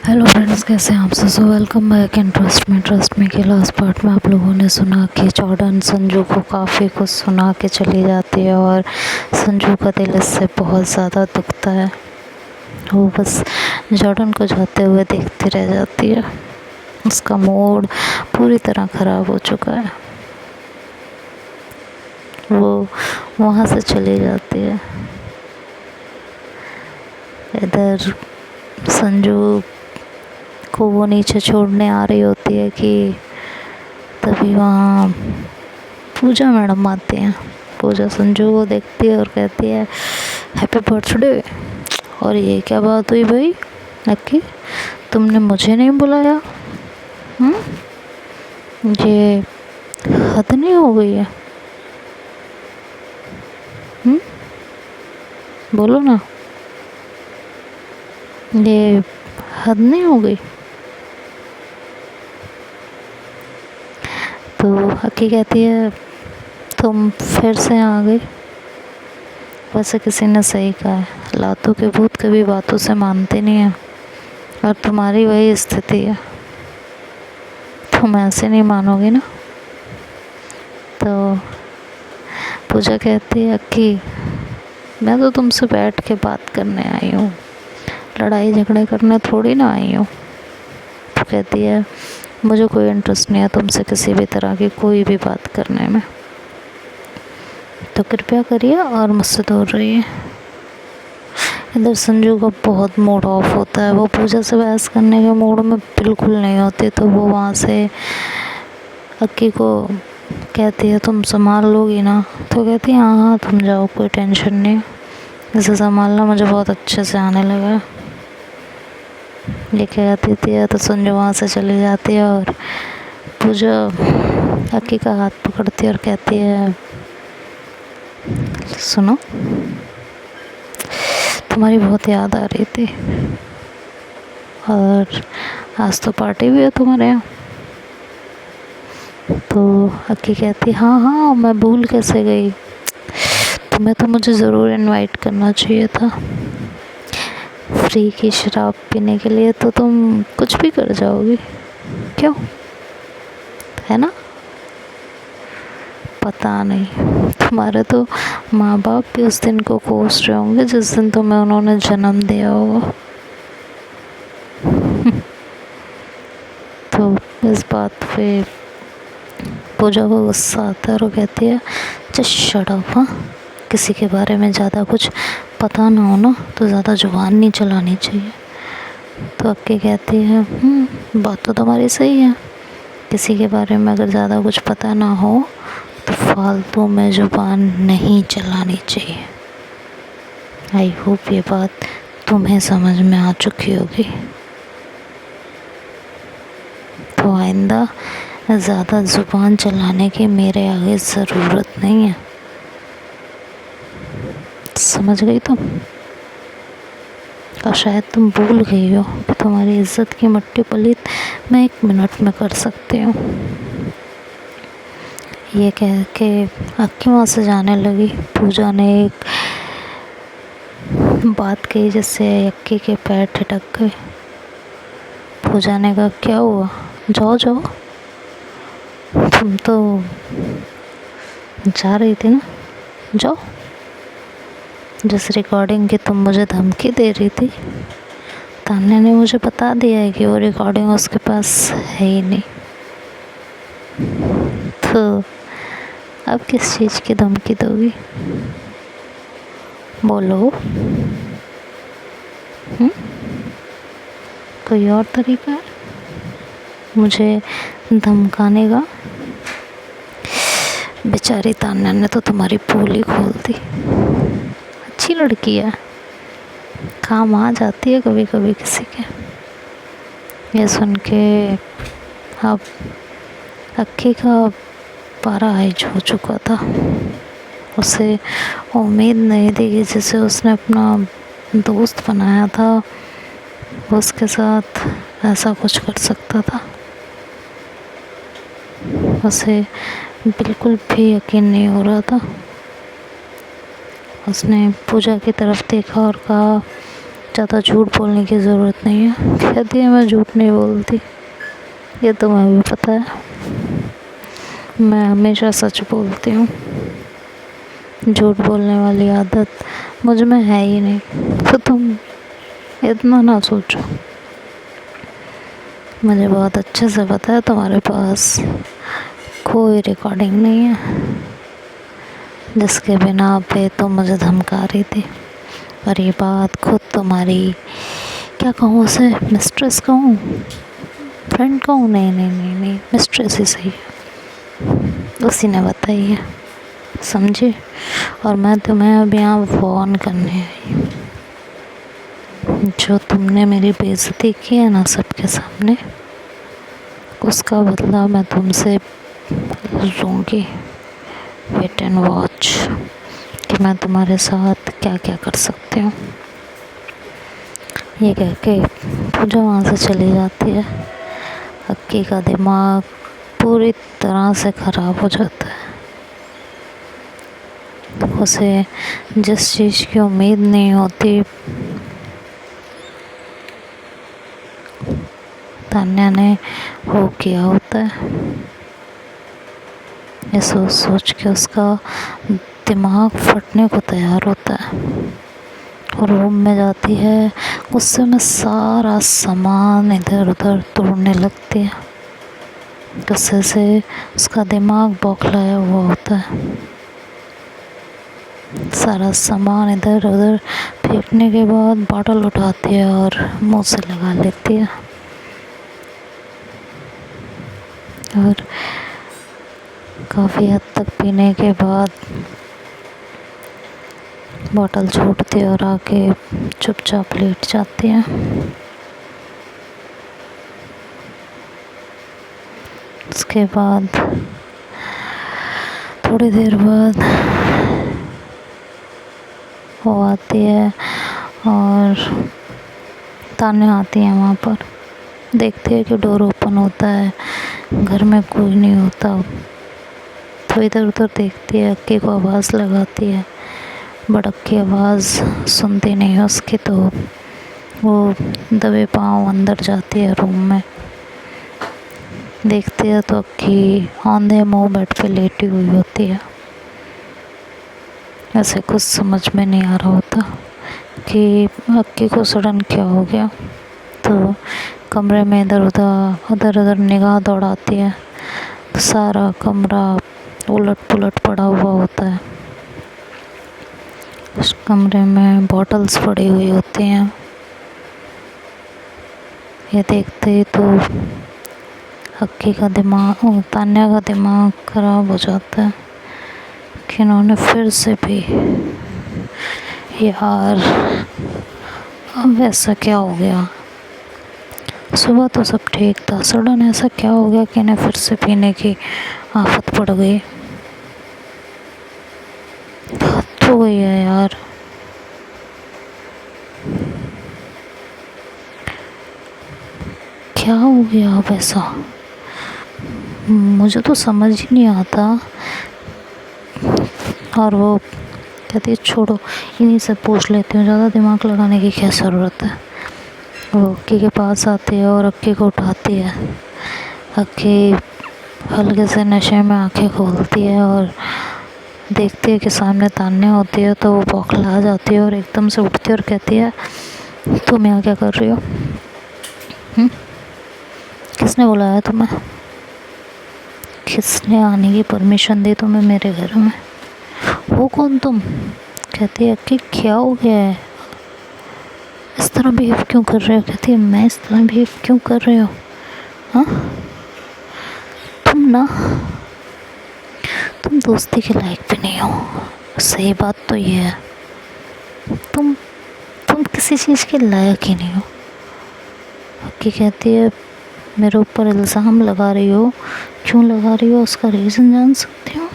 Hello friends, कैसे हैं आप सब। So welcome back in trust में के लास्ट पार्ट में आप लोगों ने सुना कि जॉर्डन संजू को काफ़ी कुछ सुना के चली जाती है और संजू का दिल इससे बहुत ज़्यादा दुखता है। वो बस जॉर्डन को जाते हुए देखती रह जाती है। उसका मूड पूरी तरह ख़राब हो चुका है। वो वहाँ से चली जाती है। इधर संजू को वो नीचे छोड़ने आ रही होती है कि तभी वहाँ पूजा मैडम आती हैं। पूजा संजू को देखती है और कहती है हैप्पी बर्थडे। और ये क्या बात हुई भाई लक्की, तुमने मुझे नहीं बुलाया? ये हद नहीं हो गई है? बोलो ना, ये हद नहीं हो गई? तो हक्की कहती है तुम फिर से आ गई। वैसे किसी ने सही कहा है, लातों के भूत कभी बातों से मानते नहीं हैं और तुम्हारी वही स्थिति है। तुम ऐसे नहीं मानोगे ना। तो पूजा कहती है कि मैं तो तुमसे बैठ के बात करने आई हूँ, लड़ाई झगड़े करने थोड़ी ना आई हूँ। तो कहती है मुझे कोई इंटरेस्ट नहीं है तुमसे किसी भी तरह की कोई भी बात करने में, तो कृपया करिए और मुझसे दूर रहिए। इधर संजू का बहुत मूड ऑफ होता है। वो पूजा से बहस करने के मूड में बिल्कुल नहीं होती। तो वो वहाँ से अक्की को कहती है तुम संभाल लोगी ना? तो कहती है हाँ हाँ तुम जाओ, कोई टेंशन नहीं, इसे संभालना मुझे बहुत अच्छे से आने लगा है। ये कहती थी तो संजू वहाँ से चली जाती है और पूजा अक्की का हाथ पकड़ती है और कहती है सुनो, तुम्हारी बहुत याद आ रही थी और आज तो पार्टी भी है तुम्हारे यहाँ। तो अक्की कहती हाँ हाँ मैं भूल कैसे गई, तुम्हें तो मुझे ज़रूर इनवाइट करना चाहिए था। फ्री की शराब पीने के लिए तो तुम कुछ भी कर जाओगी, क्यों? है ना? पता नहीं, तुम्हारे तो माँ बाप भी उस दिन को कोस रहे होंगे जिस दिन तुम्हें उन्होंने जन्म दिया होगा। तो इस बात पे पूजा को गुस्सा आता है और वो कहती है जस्ट शट अप। हाँ, किसी के बारे में ज़्यादा कुछ पता ना हो ना तो ज़्यादा जुबान नहीं चलानी चाहिए। तो अक्की कहती है बात तो तुम्हारी सही है, किसी के बारे में अगर ज़्यादा कुछ पता ना हो तो फालतू में जुबान नहीं चलानी चाहिए। आई होप ये बात तुम्हें समझ में आ चुकी होगी। तो आइंदा ज़्यादा ज़ुबान चलाने की मेरे आगे ज़रूरत नहीं है, समझ गई तुम? और शायद तुम भूल गई हो कि तुम्हारी इज्जत की मट्टी पलीत मैं 1 मिनट में कर सकती हूँ। ये कह के अक्की वहाँ से जाने लगी। पूजा ने एक बात कही जिससे अक्की के पैर ठिठक गए। पूजा ने कहा क्या हुआ, जाओ जाओ, तुम तो जा रही थी ना, जाओ। जिस रिकॉर्डिंग की तुम मुझे धमकी दे रही थी, तान्या ने मुझे बता दिया है कि वो रिकॉर्डिंग उसके पास है ही नहीं। तो अब किस चीज़ की धमकी दोगी, बोलो? कोई और तरीका है मुझे धमकाने का? बेचारी तान्या ने तो तुम्हारी पोल ही खोल दी। अच्छी लड़की है, काम आ जाती है कभी कभी किसी के। ये सुन के अब अक्की का पारा हाई हो चुका था। उसे उम्मीद नहीं थी कि जिसे उसने अपना दोस्त बनाया था उसके साथ ऐसा कुछ कर सकता था। उसे बिल्कुल भी यकीन नहीं हो रहा था। उसने पूजा की तरफ देखा और कहा ज़्यादा झूठ बोलने की ज़रूरत नहीं है। कहती है मैं झूठ नहीं बोलती, ये तुम्हें भी पता है। मैं हमेशा सच बोलती हूँ, झूठ बोलने वाली आदत मुझ में है ही नहीं, तो तुम इतना ना सोचो। मुझे बहुत अच्छे से पता है तुम्हारे पास कोई रिकॉर्डिंग नहीं है जिसके बिना पे तुम मुझे धमका रही थी। और ये बात खुद तुम्हारी, क्या कहूँ उसे, मिस्ट्रेस कहूँ, फ्रेंड कहूँ, नहीं नहीं नहीं नहीं, मिस्ट्रेस ही सही है, उसी ने बताई है, समझे। और मैं तुम्हें अब यहाँ वार्न करने आई हूँ। जो तुमने मेरी बेइज्जती की है ना सबके सामने, उसका बदला मैं तुमसे लूँगी। वेट एंड वॉच कि मैं तुम्हारे साथ क्या क्या कर सकती हूँ। ये कह के पूजा वहाँ से चली जाती है। अक्की का दिमाग पूरी तरह से ख़राब हो जाता है। उसे जिस चीज़ की उम्मीद नहीं होती, तान्या ने वो किया होता है। ये सोच सोच के उसका दिमाग फटने को तैयार होता है। और रूम में जाती है, उससे में सारा सामान इधर उधर तोड़ने लगती है। गुस्से से उसका दिमाग बौखलाया हुआ होता है। सारा सामान इधर उधर फेंकने के बाद बॉटल उठाती है और मुंह से लगा लेती है। और काफ़ी हद तक पीने के बाद बॉटल छोड़ती है और आके चुपचाप लेट जाती है। उसके बाद थोड़ी देर बाद वो आती है और तान्या आती है वहाँ पर। देखती है कि डोर ओपन होता है, घर में कोई नहीं होता, तो इधर उधर देखती है, अक्की को आवाज़ लगाती है, बट अक्की आवाज़ सुनती नहीं है उसकी, तो वो दबे पाँव अंदर जाती है रूम में। देखती है तो अक्की औंधे मुँह बेड पे लेटी हुई होती है। ऐसे कुछ समझ में नहीं आ रहा होता कि अक्की को सडन क्या हो गया। तो कमरे में इधर उधर निगाह दौड़ाती है तो सारा कमरा उलट पुलट पड़ा हुआ होता है। उस कमरे में बॉटल्स पड़ी हुई होती हैं। ये देखते ही तो अक्की का दिमाग, तान्या का दिमाग खराब हो जाता है कि इन्होंने फिर से भी, यार अब ऐसा क्या हो गया। सुबह तो सब ठीक था, सडन ऐसा क्या हो गया कि इन्हें फिर से पीने की आफत पड़ गई। हद हो गई है यार। क्या हो गया अब ऐसा, मुझे तो समझ ही नहीं आता। और वो कहती है छोड़ो, इन्हीं से पूछ लेती हूँ, ज़्यादा दिमाग लगाने की क्या ज़रूरत है। वो अक्की के पास आती है और अक्की को उठाती है। अक्की हल्के से नशे में आंखें खोलती है और देखती है कि सामने तान्या होती है, तो वो बौखला जाती है और एकदम से उठती है और कहती है तुम यहाँ क्या कर रही हो? किसने बुलाया तुम्हें? किसने आने की परमिशन दी तुम्हें मेरे घर में? वो कौन तुम? कहती है कि क्या हो गया है, इस तरह बिहेव क्यों कर रहे हो? कहती है मैं इस तरह बिहेव क्यों कर रहे हो? हाँ, तुम दोस्ती के लायक भी नहीं हो। सही बात तो ये है, तुम किसी चीज़ के लायक ही नहीं हो। अक्की कहती है मेरे ऊपर इल्ज़ाम लगा रही हो, क्यों लगा रही हो, उसका रीज़न जान सकती हो?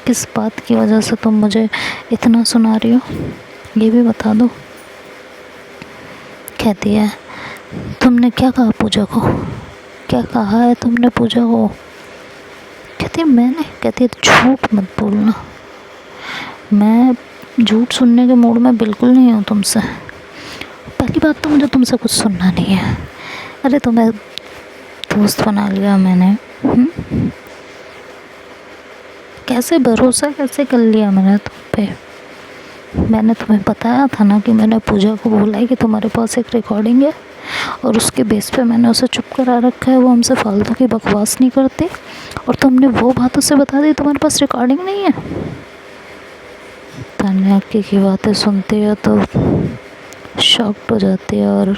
किस बात की वजह से तुम मुझे इतना सुना रही हो, ये भी बता दो। कहती है तुमने क्या कहा पूजा को? क्या कहा है तुमने पूजा को? कहती है मैंने? कहती है झूठ मत बोलना, मैं झूठ सुनने के मूड में बिल्कुल नहीं हूँ तुमसे। पहली बात तो मुझे तुमसे कुछ सुनना नहीं है। अरे तुम्हें दोस्त बना लिया मैंने, कैसे भरोसा कैसे कर लिया मैंने तुम पे। मैंने तुम्हें बताया था ना कि मैंने पूजा को बोला है कि तुम्हारे पास एक रिकॉर्डिंग है और उसके बेस पे मैंने उसे चुप करा रखा है, वो हमसे फालतू की बकवास नहीं करती। और तुमने वो बात उसे बता दी तुम्हारे पास रिकॉर्डिंग नहीं है। तान्या की बातें सुनती है तो शॉक्ड हो जाती है और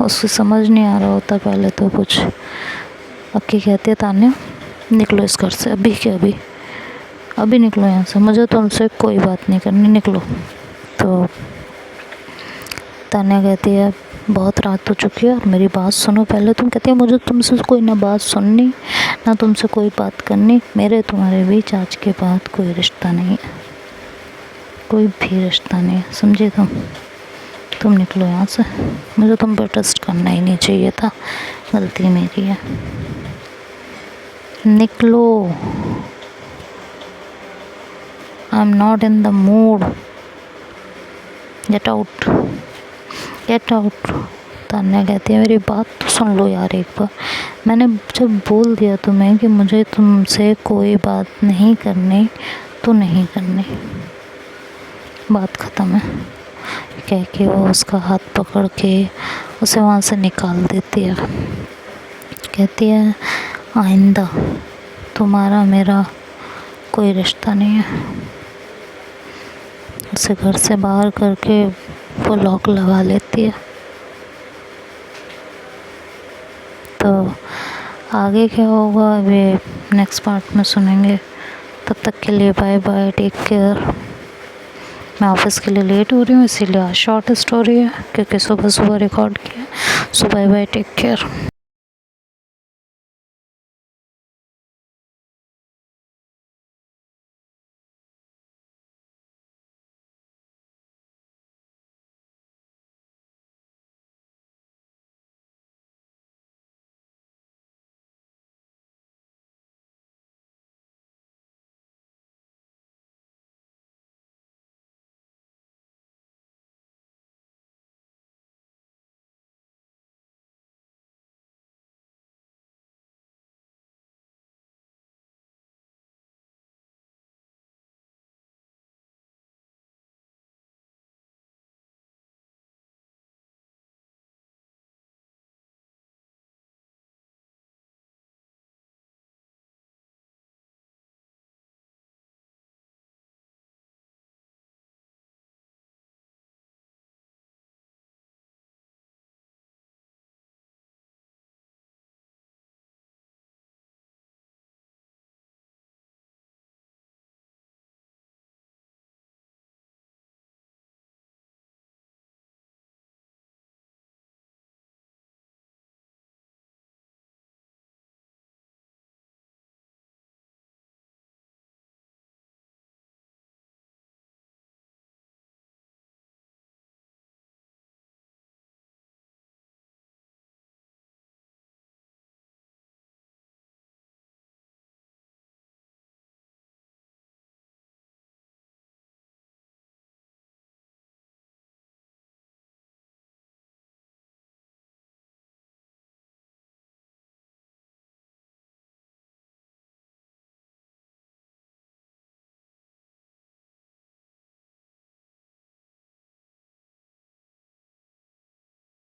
उससे समझ नहीं आ रहा होता पहले तो कुछ। अक्की कहती है तान्या निकलो इस घर से अभी के अभी निकलो यहाँ से, मुझे तुमसे कोई बात नहीं करनी, निकलो। तो तान्या कहती है बहुत रात हो चुकी है और मेरी बात सुनो पहले। तुम कहती है मुझे तुमसे कोई ना बात सुननी ना तुमसे कोई बात करनी, मेरे तुम्हारे बीच आज के बाद कोई रिश्ता नहीं है, कोई भी रिश्ता नहीं है, समझे तुम निकलो यहाँ से। मुझे तुम पर ट्रस्ट करना ही नहीं चाहिए था, गलती मेरी है, निकलो। I am not in the mood, get out get out. Tanya कहती है मेरी बात तो सुन लो यार एक बार। मैंने जब बोल दिया तुम्हें कि मुझे तुमसे कोई बात नहीं करनी तो नहीं करनी, बात ख़त्म है। कह के वो उसका हाथ पकड़ के उसे वहाँ से निकाल देती है। कहती है आइंदा तुम्हारा मेरा कोई रिश्ता नहीं है। उसे घर से बाहर करके वो लॉक लगा लेती है। तो आगे क्या होगा अभी नेक्स्ट पार्ट में सुनेंगे। तब तक के लिए बाय बाय, टेक केयर। मैं ऑफिस के लिए लेट हो रही हूँ इसीलिए आज शॉर्ट स्टोरी है क्योंकि सुबह सुबह रिकॉर्ड किया। सो बाय बाय, टेक केयर।